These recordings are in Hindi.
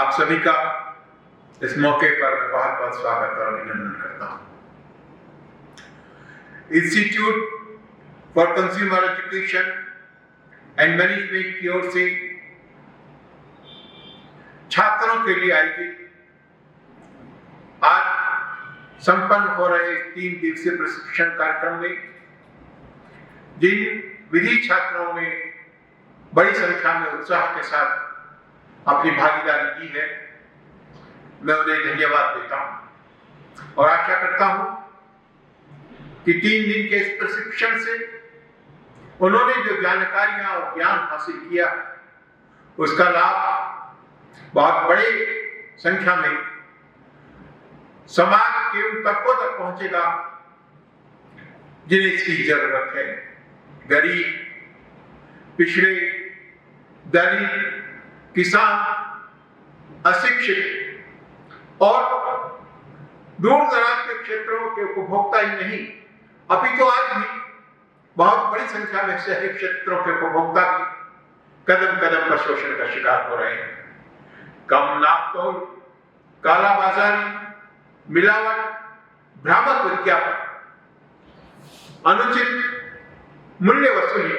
आप सभी का इस मौके पर बहुत बहुत स्वागत और अभिनंदन करता हूं। Institute for consumer education and management की ओर से छात्रों के लिए आयोजित आज संपन्न हो रहे 3 दिवसीय प्रशिक्षण कार्यक्रम में जिन विधि छात्रों ने बड़ी संख्या में उत्साह के साथ अपनी भागीदारी की है, मैं उन्हें धन्यवाद देता हूं और आशा करता हूं कि 3 दिन के इस प्रशिक्षण से उन्होंने जो जानकारियां और ज्ञान हासिल किया उसका लाभ बहुत बड़ी संख्या में समाज के उन तबकों तक पहुंचेगा जिन्हें इसकी जरूरत है। गरीब, पिछड़े, दलित, किसान, अशिक्षित और दूर दराज के क्षेत्रों के उपभोक्ता ही नहीं, अपितु आज भी बहुत बड़ी संख्या में शहरी क्षेत्रों के उपभोक्ता भी कदम कदम पर शोषण का शिकार हो रहे हैं। कम नापतोल, कालाबाजारी, मिलावट, भ्रामक विज्ञापन, अनुचित मूल्य वसूली,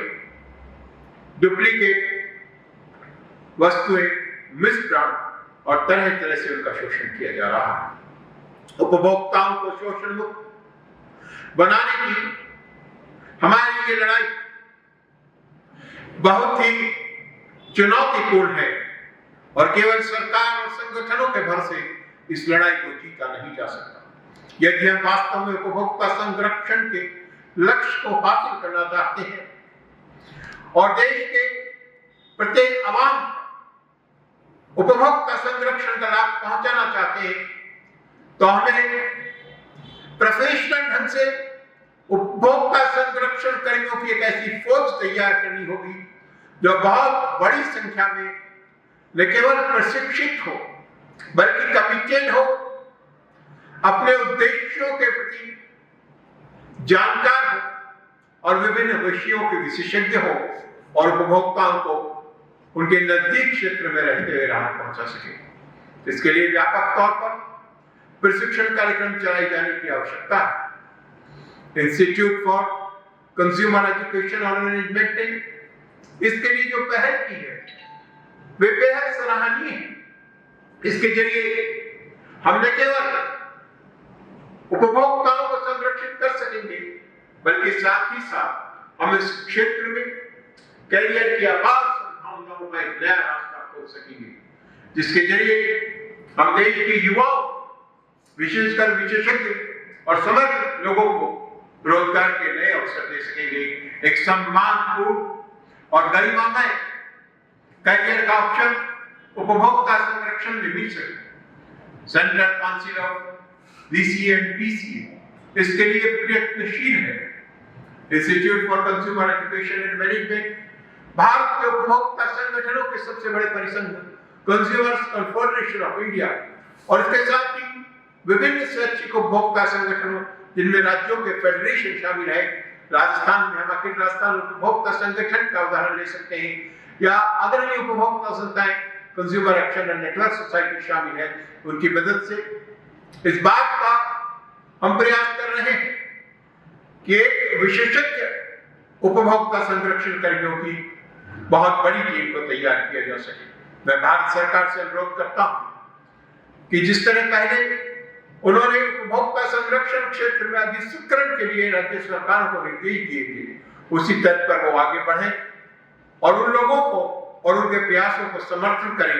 डुप्लीकेट वस्तुएं, मिसब्रांड और तरह तरह से उनका शोषण किया जा रहा है। उपभोक्ताओं को शोषण मुक्त बनाने की हमारी ये लड़ाई बहुत ही चुनौतीपूर्ण है और केवल सरकार और संगठनों के भरोसे इस लड़ाई को जीता नहीं जा सकता। यदि हम वास्तव में उपभोक्ता संरक्षण के लक्ष्य को हासिल करना चाहते हैं और देश के प्रत्येक आवाम उपभोक्ता संरक्षण का लाभ पहुंचाना चाहते हैं, तो हमें प्रोफेशनल ढंग से उपभोक्ता संरक्षण कर्मियों की एक ऐसी फौज तैयार करनी होगी जो बहुत बड़ी संख्या में न केवल प्रशिक्षित हो बल्कि कमिटेड हो, अपने उद्देश्यों के प्रति जानकार हो और विभिन्न विषयों के विशेषज्ञ हो और उपभोक्ताओं को उनके नजदीक क्षेत्र में रहते हुए राहत पहुंचा सके। इसके लिए व्यापक तौर पर प्रशिक्षण कार्यक्रम चलाए जाने की आवश्यकता है। इंस्टीट्यूट फॉर कंज्यूमर एजुकेशन और मैनेजमेंट ने इसके लिए जो पहल की है वे बेहद सराहनीय है। इसके जरिए हम न केवल उपभोक्ताओं को संरक्षित कर सकेंगे बल्कि साथ ही साथ हम इस क्षेत्र में कैरियर की अपार संभावनाओं का एक नया रास्ता खोल सकेंगे, जिसके जरिए हम देश के युवाओं, विशेषकर विशेषज्ञ और समर्थ लोगों को रोजगार के नए अवसर दे सकेंगे। एक सम्मानपूर्ण और गरिमामय कैरियर का ऑप्शन उपभोक्ता संरक्षण में मिल सके। Central council of DCA and PCA इसके लिए प्रयत्नशील है। Institute for consumer education and management Bharat के उपभोक्ता संगठनों के सबसे बड़े परिसंघ कंज्यूमर्स कॉन्फेडरेशन ऑफ इंडिया और इसके साथ ही विभिन्न स्वैच्छिक उपभोक्ता संगठनों जिनमें राज्यों के फेडरेशन शामिल है। राजस्थान में हम अखिल राजस्थान उपभोक्ता संगठन का उदाहरण ले सकते हैं या अग्रणी उपभोक्ता संस्थाएं consumer action and network society शामिल है। उनकी मदद से इस बात का हम प्रयास कर रहे हैं कि एक विशेषज्ञ उपभोक्ता संरक्षण कर्मियों की बहुत बड़ी टीम को तैयार किया जा सके। मैं भारत सरकार से अनुरोध करता हूं कि जिस तरह पहले उन्होंने उपभोक्ता संरक्षण क्षेत्र में अधिसूत्रण के लिए राज्य सरकारों को निर्देश दिए थे, उसी तरह पर वो आगे बढ़े और उन लोगों को और उनके प्रयासों को समर्थन करें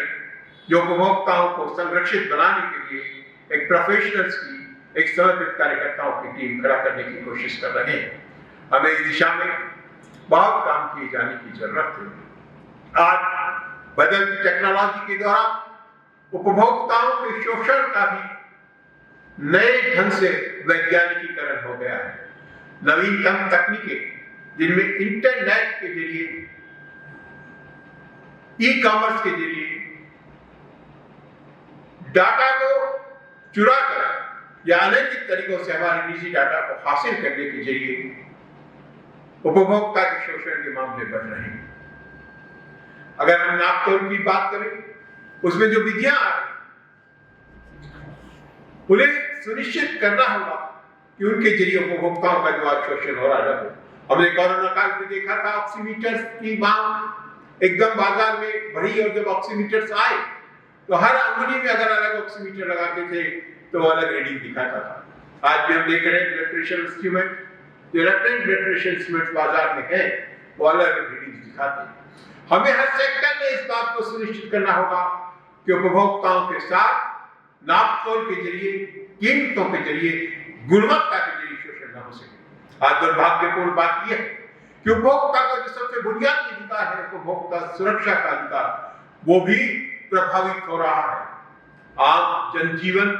जो उपभोक्ताओं को संरक्षित बनाने के लिए एक प्रोफेशनल्स की, एक समर्पित कार्यकर्ताओं की टीम खड़ा करने की कोशिश कर रहे हैं। हमें इस दिशा में बहुत काम किए जाने की जरूरत है। आज बदलती टेक्नोलॉजी के द्वारा उपभोक्ताओं के शोषण का भी नए ढंग से वैज्ञानिकीकरण हो गया है। नवीनतम तकनीकें जिनमें इंटरनेट के जरिए, ई-कॉमर्स के जरिए डाटा को चुरा कर या अनैतिक तरीकों से हमारे निजी डाटा को हासिल करने के जरिए उपभोक्ता के शोषण के मामले बढ़ रहे हैं। अगर हम नापतोल की बात करें उसमें जो विधियां आ रही, उन्हें सुनिश्चित करना होगा कि उनके जरिए उपभोक्ताओं का जो आज शोषण हो रहा है। हमने कोरोना काल में देखा था ऑक्सीमीटर्स की मांग एकदम बाजार में बढ़ी, और जब ऑक्सीमीटर्स आए तो हर अंगुली में अगर अलग ऑक्सीमीटर लगाते थे तो अलग रीडिंग दिखाता था। आज भी हम देख रहे हैं ब्लड प्रेशर इंस्ट्रूमेंट, जो इलेक्ट्रॉनिक ब्लड प्रेशर इंस्ट्रूमेंट बाजार में है, वो अलग रीडिंग दिखाते हैं। हमें हर सेक्टर में इस बात को सुनिश्चित करना होगा कि उपभोक्ताओं के साथ नापतोल के जरिए, कीमतों के जरिए, गुणवत्ता के जरिए शोषण न हो सके। आज दुर्भाग्यपूर्ण बात यह है कि उपभोक्ता का जो सबसे बुनियादी अधिकार है, उपभोक्ता सुरक्षा का अधिकार, वो भी प्रभावित हो रहा है। आम जनजीवन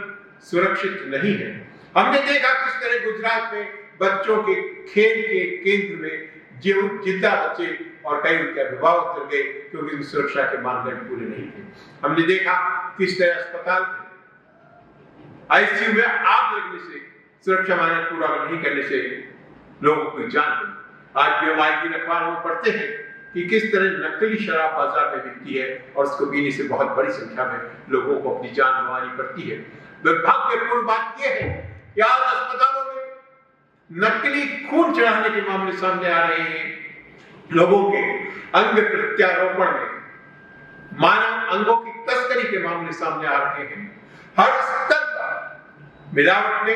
सुरक्षित नहीं है। हमने देखा किस तरह गुजरात में बच्चों के खेल के केंद्र में जिंदा बच्चे और कई उनके अभिभावक चल गए क्योंकि उनकी सुरक्षा के मानदंड पूरे नहीं थे। हमने देखा किस तरह अस्पताल में आईसीयू में आग लगने से, सुरक्षा मानक पूरा नहीं करने से लोगों की जान गई। आज भी हम आए दिन अखबारों में पढ़ते हैं कि किस तरह नकली शराब बाजार में बिकती है और उसको पीने से बहुत बड़ी संख्या में लोगों को अपनी जान गंवानी पड़ती है। दुर्भाग्यपूर्ण बात यह है कि आज अस्पतालों में नकली खून चढ़ाने के मामले सामने आ रहे हैं। लोगों के अंग प्रत्यारोपण में मानव अंगों की तस्करी के मामले सामने आ रहे हैं। हर स्तर पर मिलावट ने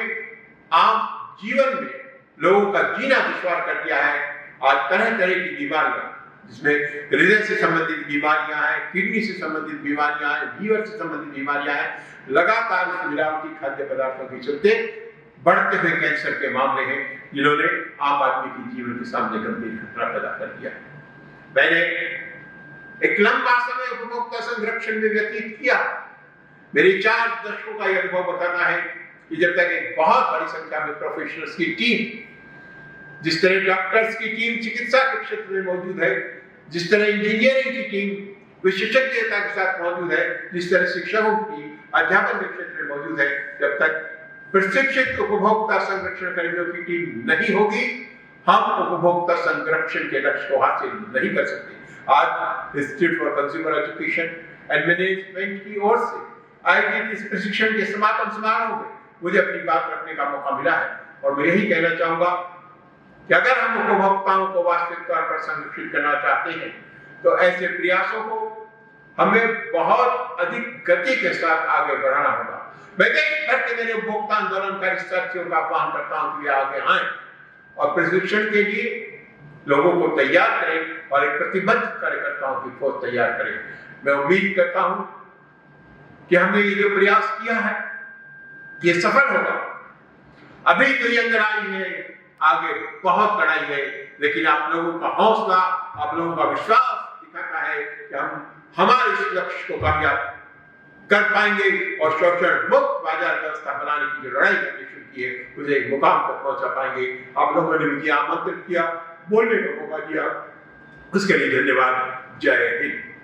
आम जीवन में लोगों का जीना दुश्वार कर दिया है। आज तरह तरह की बीमारियां, जिसमें हृदय से संबंधित बीमारियां हैं, किडनी से संबंधित बीमारियां हैं, लीवर से संबंधित बीमारियां हैं, लगातार इस मिलावटी खाद्य पदार्थों के चलते बढ़ते हुए कैंसर के मामले हैं, जिन्होंने आम आदमी के जीवन के सामने गंभीर खतरा पैदा कर दिया है। मैंने एक लंबा समय उपभोक्ता संरक्षण में व्यतीत किया। मेरे 4 दशकों का यह अनुभव बताना है कि जब तक एक बहुत बड़ी संख्या में प्रोफेशनल्स की टीम, जिस तरह डॉक्टर्स की टीम चिकित्सा के क्षेत्र में मौजूद है, जिस तरह इंजीनियरिंग की टीम विशेषज्ञता के साथ मौजूद है, जिस तरह शिक्षकों की अध्यापन के क्षेत्र में मौजूद है, जब तक प्रशिक्षित उपभोक्ता संरक्षण कर्मियों की टीम नहीं होगी, हम उपभोक्ता संरक्षण के लक्ष्य को हासिल नहीं कर सकते। आज institute for consumer education and management की ओर से आयोजित इस प्रशिक्षण के समापन समारोह में मुझे अपनी बात रखने का मौका मिला है, और मैं यही कहना चाहूंगा कि अगर हम उपभोक्ताओं को वास्तविक तौर पर संरक्षित करना चाहते हैं तो ऐसे प्रयासों को हमें बहुत अधिक गति के साथ आगे बढ़ाना होगा। मैं देश भर के मेरे उपभोक्ता आंदोलनकारी साथियों का आह्वान करता हूं कि वे आगे आए और प्रशिक्षण के लिए लोगों को तैयार करें और एक प्रतिबद्ध कार्यकर्ताओं की फौज तैयार करें। मैं उम्मीद करता हूं कि हमने ये जो प्रयास किया है ये सफल होगा। अभी तो ये अंदराई है, आगे बहुत लड़ाई है, लेकिन आप लोगों का हौसला, आप लोगों का विश्वास दिखाता है कि हम हमारे इस लक्ष्य को कामयाब कर पाएंगे और शोषण मुक्त बाजार व्यवस्था बनाने की जो लड़ाई हमने शुरू की है उसे एक मुकाम तक पहुंचा पाएंगे। आप लोगों ने मुझे आमंत्रित किया, बोलने का मौका दिया, उसके लिए धन्यवाद। जय हिंद।